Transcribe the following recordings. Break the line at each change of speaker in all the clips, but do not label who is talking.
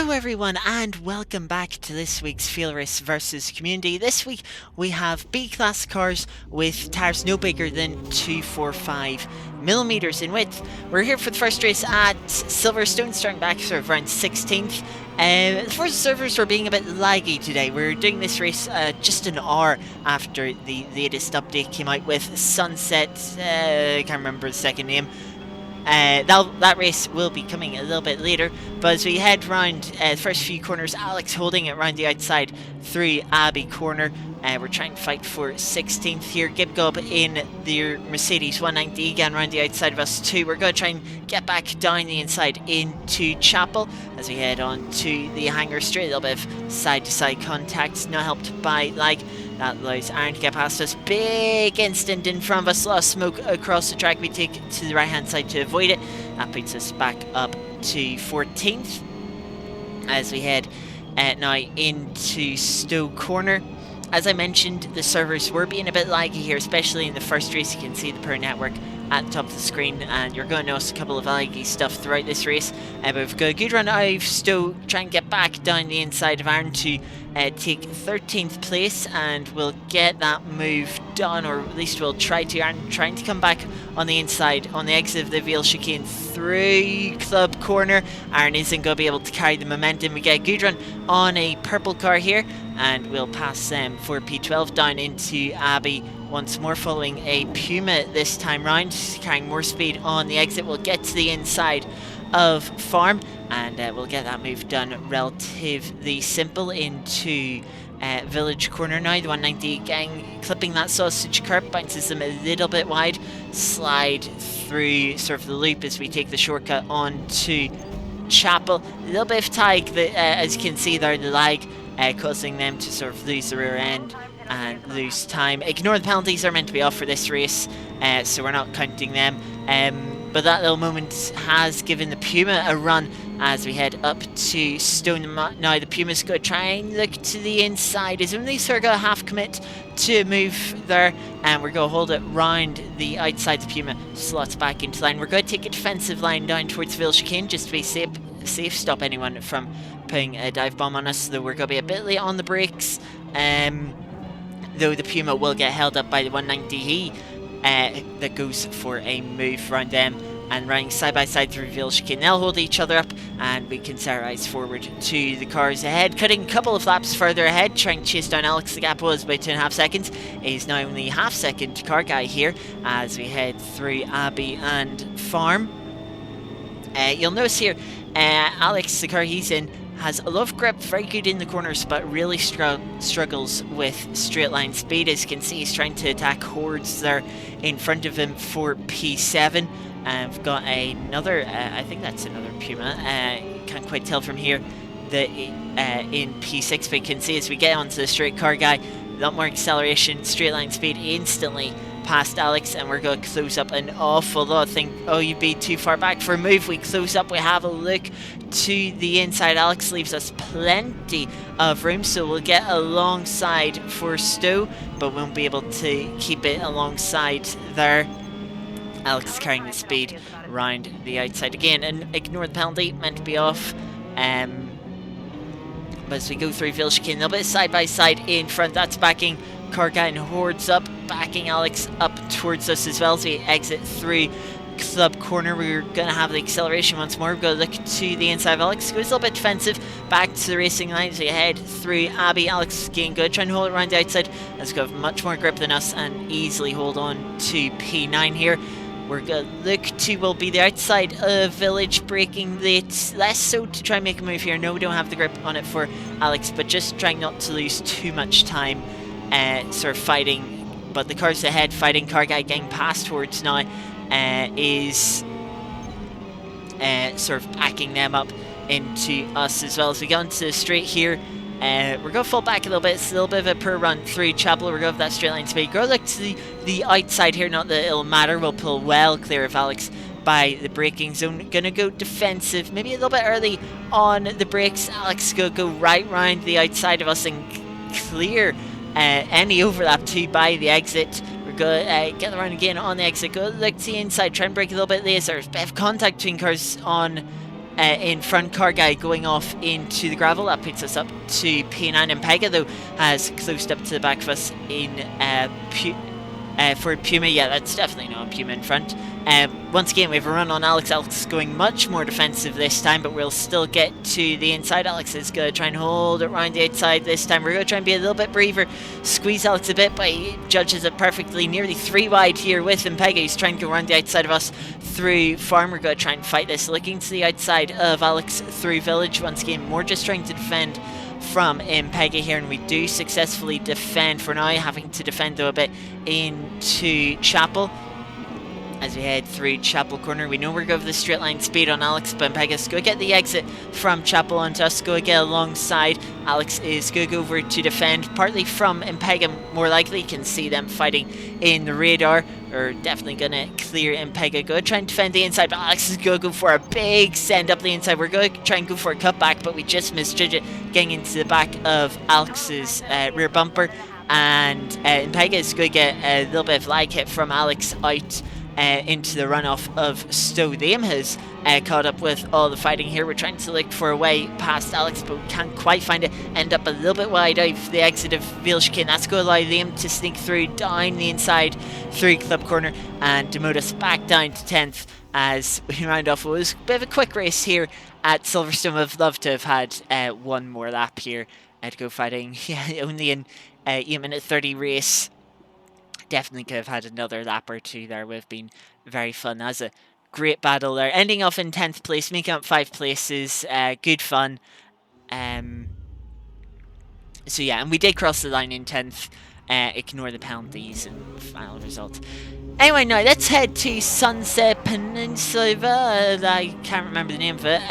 Hello everyone and welcome back to this week's FailRace versus Community. This week we have B-class cars with tires no bigger than 245mm in width. We're here for the first race at Silverstone, starting back sort of around 16th. The first servers were being a bit laggy today. We're doing this race just an hour after the latest update came out with Sunset, I can't remember the second name. That race will be coming a little bit later, but as we head round the first few corners, Alex holding it round the outside through Abbey Corner. We're trying to fight for 16th here. Gibgob in their Mercedes 190 again round the outside of us too. We're going to try and get back down the inside into Chapel as we head on to the hangar straight. A little bit of side-to-side contact, not helped by lag. That allows Aaron to get past us. Big instant in front of us. A lot of smoke across the track. We take to the right hand side to avoid it. That puts us back up to 14th as we head now into Stowe Corner. As I mentioned, the servers were being a bit laggy here, especially in the first race. You can see the Pro Network at the top of the screen, and you're going to notice a couple of laggy stuff throughout this race. But we've got a good run out of Stowe, try and get back down the inside of Aaron to take 13th place, and we'll get that move done, or at least we'll try to. Aaron trying to come back on the inside on the exit of the Vale chicane through Club Corner. Aaron isn't going to be able to carry the momentum. We get a good run on a purple car here, and we'll pass them for P12 down into Abbey once more, following a Puma this time round, carrying more speed on the exit. We'll get to the inside of Farm, and we'll get that move done relatively simple into Village Corner now. The 190 gang clipping that sausage curb, bounces them a little bit wide, slide through sort of the loop as we take the shortcut onto Chapel. A little bit of tag, that, as you can see there, the lag causing them to sort of lose the rear end and lose time. Ignore the penalties, they're meant to be off for this race, so we're not counting them. But that little moment has given the Puma a run as we head up to Stone. Now the Puma's going to try and look to the inside. Is only sort of going to half commit to a move there, and we're going to hold it round the outside. The Puma slots back into line. We're going to take a defensive line down towards Vale chicane just to be safe, stop anyone from putting a dive bomb on us, though we're going to be a bit late on the brakes. Though the Puma will get held up by the 190E that goes for a move around them, and running side by side through Vale chicane. They'll hold each other up, and we can set our eyes forward to the cars ahead, cutting a couple of laps further ahead, trying to chase down Alex. The gap was about 2.5 seconds. It is now only half second car guy here as we head through Abbey and Farm. You'll notice here, Alex, the car he's in, has a lot of grip, very good in the corners, but really struggles with straight line speed. As you can see, he's trying to attack hordes there in front of him for P7. We've got another, I think that's another Puma, can't quite tell from here, in P6, but you can see as we get onto the straight car guy, a lot more acceleration, straight line speed, instantly past Alex, and we're going to close up an awful lot. Oh, you'd be too far back for a move. We close up, we have a look to the inside. Alex leaves us plenty of room, so we'll get alongside for Stowe, but won't be able to keep it alongside there. Alex carrying the speed round the outside again, and ignore the penalty, meant to be off. But as we go through Vale chicane, a little bit side by side in front, that's backing car guy and hordes up, backing Alex up towards us as well as we exit through Club Corner. We're going to have the acceleration once more. We're going to look to the inside of Alex. Goes a little bit defensive, back to the racing line as we head through Abbey. Alex is getting good, trying to hold it around the outside. Has got much more grip than us and easily hold on to P9 here. We're going to look to, will be the outside of Village, braking late, less so to try and make a move here. No, we don't have the grip on it for Alex, but just trying not to lose too much time sort of fighting. But the cars ahead fighting, car guy getting past towards now is sort of backing them up into us as well. As we go into the straight here, we're going to fall back a little bit. It's a little bit of a poor run through Chapel. We're going for that straight line speed. Go look to the outside here, not that it'll matter. We'll pull well clear of Alex by the braking zone. Gonna go defensive, maybe a little bit early on the brakes. Alex is gonna go right round the outside of us and clear any overlap too by the exit. We're gonna get around again on the exit. Go look to the inside, try and brake a little bit later. There's a bit of contact between cars on in front. Car guy going off into the gravel. That puts us up to P9. And Pega, though, has closed up to the back of us in for Puma. Yeah, that's definitely not Puma in front. Once again, we have a run on Alex. Alex is going much more defensive this time, but we'll still get to the inside. Alex is going to try and hold it around the outside this time. We're going to try and be a little bit braver, squeeze Alex a bit, but he judges it perfectly. Nearly 3 wide here with Impega. He's trying to go around the outside of us through farm. We're going to try and fight this. Looking to the outside of Alex through village. Once again, more just trying to defend from Impega here, and we do successfully defend for now, having to defend though a bit into Chapel. As we head through Chapel Corner, we know we're going for the straight line speed on Alex, but Impega's go get the exit from Chapel onto us, go get alongside. Alex is going to go over to defend, partly from Impega, more likely. You can see them fighting in the radar. We're definitely going to clear Impega, go try and defend the inside, but Alex is going to go for a big send up the inside. We're going to try and go for a cutback, but we just misjudge it, getting into the back of Alex's rear bumper, and Impega is going to get a little bit of lag hit from Alex out into the runoff of Stowe. The aim has caught up with all the fighting here. We're trying to look for a way past Alex, but we can't quite find it. End up a little bit wide out of the exit of Vale Chicane. That's going to allow Liam to sneak through down the inside through Club Corner and demote us back down to 10th as we round off. It was a bit of a quick race here at Silverstone. I'd love to have had one more lap here to go fighting. Yeah, only an 8-minute 30 race. Definitely could have had another lap or two there. Would have been very fun. As a great battle there, ending off in 10th place, making up 5 places. Good fun. So yeah, and we did cross the line in 10th. Ignore the penalties and final result. Anyway, now let's head to Sunset Peninsula. I can't remember the name of it.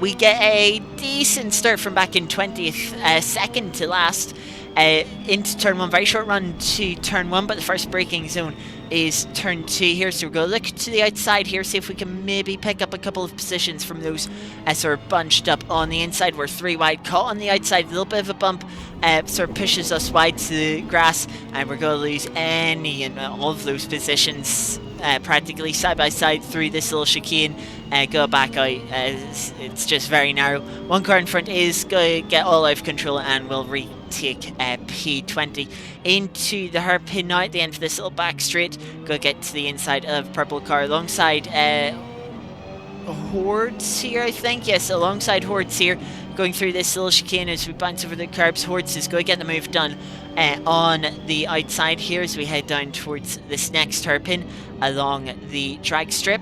We get a decent start from back in 20th, second to last. Into turn 1, very short run to turn 1, but the first braking zone is turn 2 here, so we're going to look to the outside here, see if we can maybe pick up a couple of positions from those sort of bunched up on the inside. We're 3 wide, caught on the outside, a little bit of a bump sort of pushes us wide to the grass, and we're going to lose any and all of those positions practically side by side through this little chicane. Go back out, it's just very narrow. One car in front is going to get all out of control and will retake P20 into the hairpin now at the end of this little back straight. Go get to the inside of purple car alongside Hordes here, I think. Yes, alongside Hordes here, going through this little chicane as we bounce over the curbs. Hordes is going to get the move done on the outside here as we head down towards this next hairpin along the drag strip.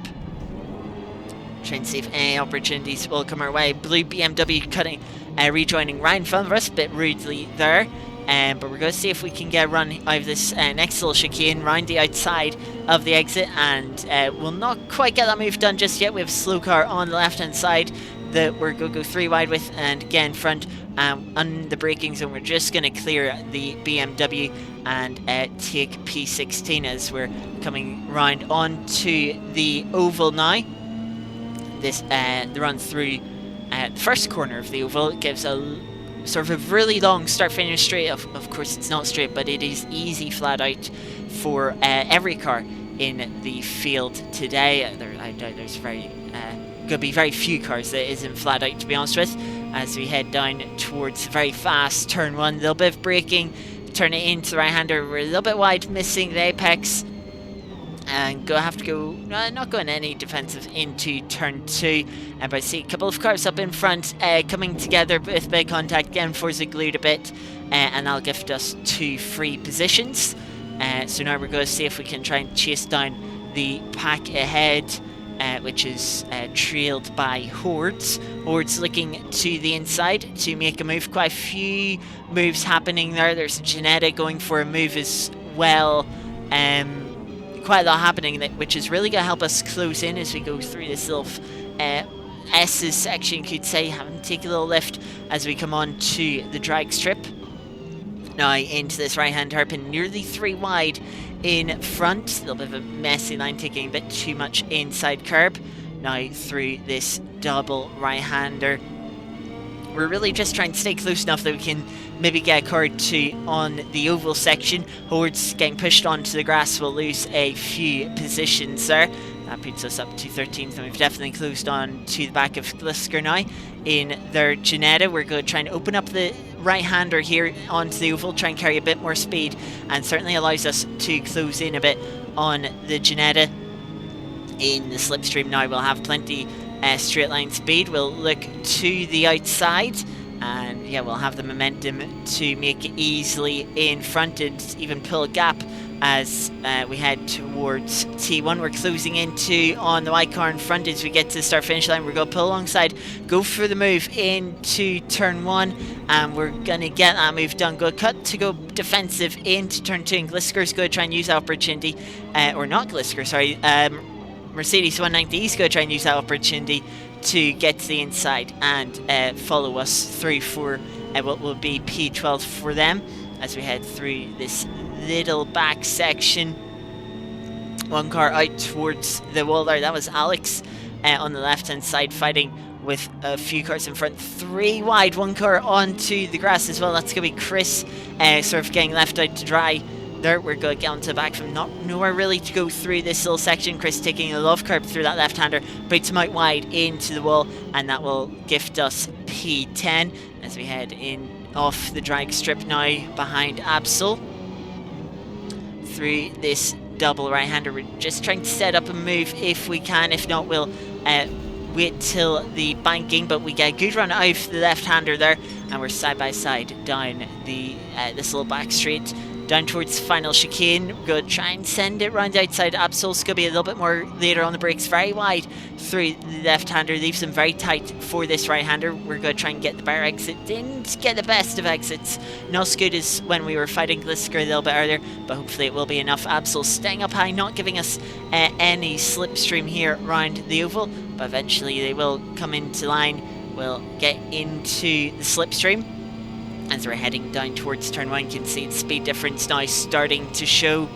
Trying to see if any opportunities will come our way. Blue BMW cutting, rejoining right in front of us, a bit rudely there. But we're going to see if we can get a run out of this next little chicane round the outside of the exit, and we'll not quite get that move done just yet. We have a slow car on the left hand side that we're going to go 3 wide with, and again front on the braking zone. We're just going to clear the BMW and take P16 as we're coming round onto the oval now. This the run through the first corner of the oval gives a sort of a really long start finish straight. Of course it's not straight, but it is easy flat out for every car in the field today. I doubt there's going to be very few cars that isn't flat out, to be honest with. As we head down towards very fast turn 1, a little bit of braking, turn it into the right hander. We're a little bit wide, missing the apex, and have to go, not going any defensive into turn 2. But I see a couple of cars up in front coming together with big contact. Again, Forza glued a bit, and that'll gift us 2 free positions. So now we're going to see if we can try and chase down the pack ahead, which is trailed by Hordes. Hordes looking to the inside to make a move. Quite a few moves happening there. There's Janetta going for a move as well. Quite a lot happening, which is really going to help us close in as we go through this little S's section, could say, having to take a little lift as we come on to the drag strip. Now into this right hand hairpin, nearly 3 wide in front. A little bit of a messy line, taking a bit too much inside curb. Now through this double right hander we're really just trying to stay close enough that we can maybe get a car to on the oval section. Hordes getting pushed onto the grass will lose a few positions there. That puts us up to 13th, and we've definitely closed on to the back of Glisker now. In their Janetta, we're going to try and open up the right-hander here onto the oval, try and carry a bit more speed, and certainly allows us to close in a bit on the Janetta. In the slipstream now, we'll have plenty straight line speed. We'll look to the outside, and yeah, we'll have the momentum to make it easily in front and even pull a gap as we head towards T1. We're closing into on the white car in front as we get to the start finish line. We're going to pull alongside, go for the move into turn 1, and we're going to get that move done. Go cut to go defensive into turn 2, and Glisker's going to try and use that opportunity, or not Glisker, sorry, Mercedes 190 is going to try and use that opportunity to get to the inside and follow us through for what will be P12 for them as we head through this little back section. One car out towards the wall there, that was Alex on the left hand side fighting with a few cars in front. 3 wide, 1 car onto the grass as well. That's going to be Chris sort of getting left out to dry there. We're going to get onto the back from nowhere really to go through this little section. Chris taking a love curb through that left-hander, puts him out wide into the wall, and that will gift us P10 as we head in off the drag strip now behind Absol. Through this double right-hander, we're just trying to set up a move if we can. If not, we'll wait till the banking, but we get a good run out of the left-hander there, and we're side by side down the this little back straight down towards final chicane. We're going to try and send it round the outside. Absol's going to be a little bit more later on the brakes, very wide through the left-hander, leaves them very tight for this right-hander. We're going to try and get the bar exit. Didn't get the best of exits, not as good as when we were fighting Glisker a little bit earlier, but hopefully it will be enough. Absol staying up high, not giving us any slipstream here around the oval, but eventually they will come into line. We'll get into the slipstream. As we're heading down towards turn 1, you can see the speed difference now starting to show.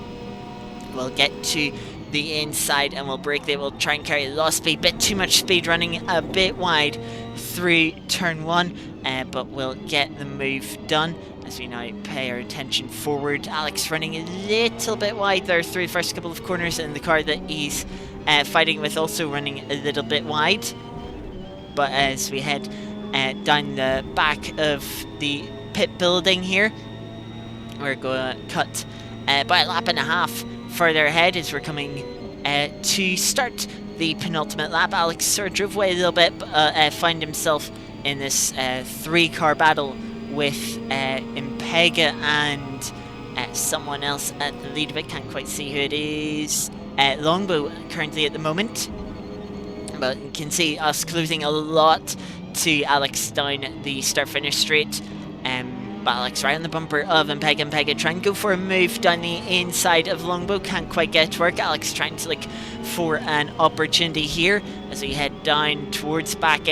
We'll get to the inside and we'll brake there. We'll try and carry a lot of speed, bit too much speed, running a bit wide through turn 1, but we'll get the move done as we now pay our attention forward. Alex running a little bit wide there through the first couple of corners, and the car that he's fighting with also running a little bit wide. But as we head down the back of the pit building here, we're going to cut by a lap and a half further ahead as we're coming to start the penultimate lap. Alex sort of drove away a little bit, but found himself in this 3-car battle with Impega and someone else at the lead of it. Can't quite see who it is. Longbow currently at the moment, but you can see us closing a lot to Alex down the start-finish straight. But Alex right on the bumper of Impega. Impega trying to go for a move down the inside of Longbow, can't quite get to work. Alex trying to look for an opportunity here as we head down towards back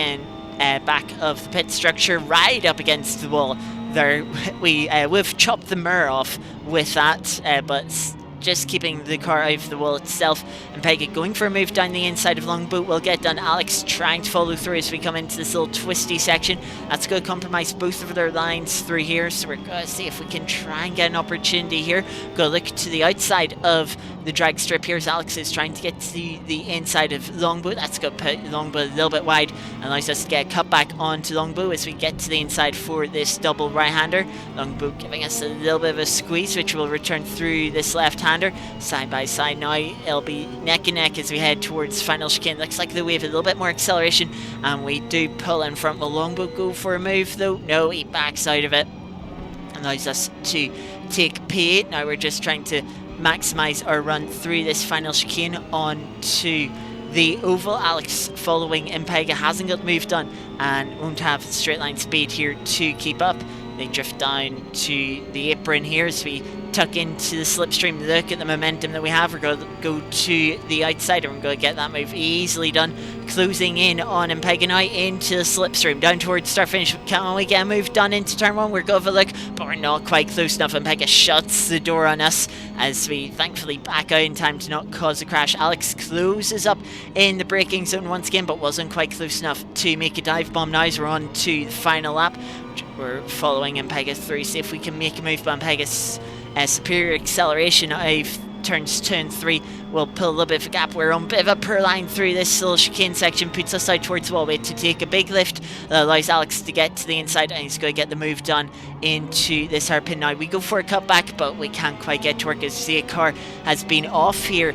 of the pit structure, right up against the wall there. We've chopped the mirror off with that, but just keeping the car out of the wall itself. And Peggy going for a move down the inside of Longboat will get done. Alex trying to follow through as we come into this little twisty section. That's going to compromise both of their lines through here, so we're going to see if we can try and get an opportunity here. Go look to the outside of the drag strip here as Alex is trying to get to the inside of Longboat. That's going to put Longboat a little bit wide and allows us to get a cut back onto Longboat as we get to the inside for this double right-hander. Longboat giving us a little bit of a squeeze, which will return through this left-hander. Side by side now, it'll be neck and neck as we head towards final chicane. Looks like we have a little bit more acceleration and we do pull in front. Will Longboat go for a move though? No, he backs out of it. Allows us to take P8. Now we're just trying to maximise our run through this final chicane onto the oval. Alex following Impega hasn't got the move done and won't have straight line speed here to keep up. They drift down to the apron here as we tuck into the slipstream. Look at the momentum that we have. We're going to go to the outside and we're going to get that move easily done. Closing in on Impega now into the slipstream. Down towards start finish. Can we get a move done into turn one? We're going to look, but we're not quite close enough. Impega shuts the door on us as we thankfully back out in time to not cause a crash. Alex closes up in the braking zone once again, but wasn't quite close enough to make a dive bomb. Now as we're on to the final lap, we're following Impega through, see if we can make a move. But Impega's superior acceleration out of turns 2 and 3 will pull a little bit of a gap. We're on a bit of a poor line through this little chicane section, puts us out towards the wall to take a big lift that allows Alex to get to the inside, and he's going to get the move done into this hairpin. Now we go for a cutback, but we can't quite get to work as the car has been off here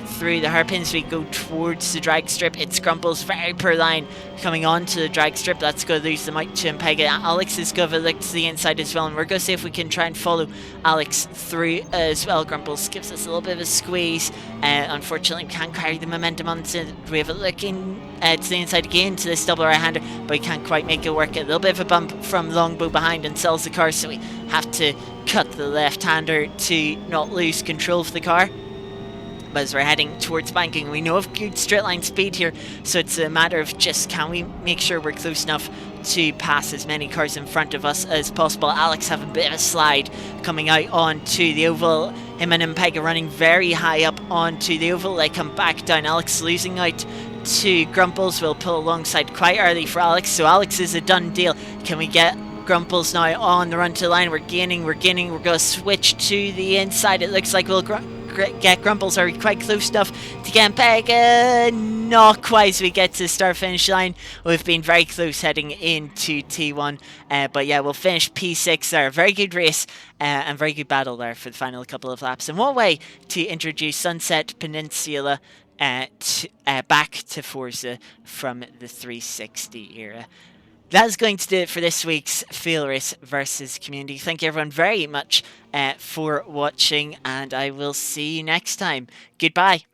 through the hairpins. We go towards the drag strip. It's Grumple's very poor line coming on to the drag strip. That's going to lose them out to Impega. Alex is going to look to the inside as well, and we're going to see if we can try and follow Alex through as well. Grumples gives us a little bit of a squeeze. Unfortunately, we can't carry the momentum on. We have a look in to the inside again to this double right-hander, but we can't quite make it work. A little bit of a bump from Longbow behind and sells the car, so we have to cut the left-hander to not lose control of the car. But as we're heading towards banking, we know of good straight line speed here, so it's a matter of just can we make sure we're close enough to pass as many cars in front of us as possible. Alex having a bit of a slide coming out onto the oval. Him and Impega running very high up onto the oval. They come back down. Alex losing out to Grumples. Will pull alongside quite early for Alex, so Alex is a done deal. Can we get Grumples now on the run to the line? We're gaining. We're going to switch to the inside. It looks like we'll get Grumples. Are we quite close enough to get Impega? Not quite as we get to the start finish line. We've been very close heading into T1, but yeah, we'll finish P6 there. Very good race and very good battle there for the final couple of laps. And what way to introduce Sunset Peninsula back to Forza from the 360 era. That's going to do it for this week's FailRace versus community. Thank you everyone very much for watching, and I will see you next time. Goodbye.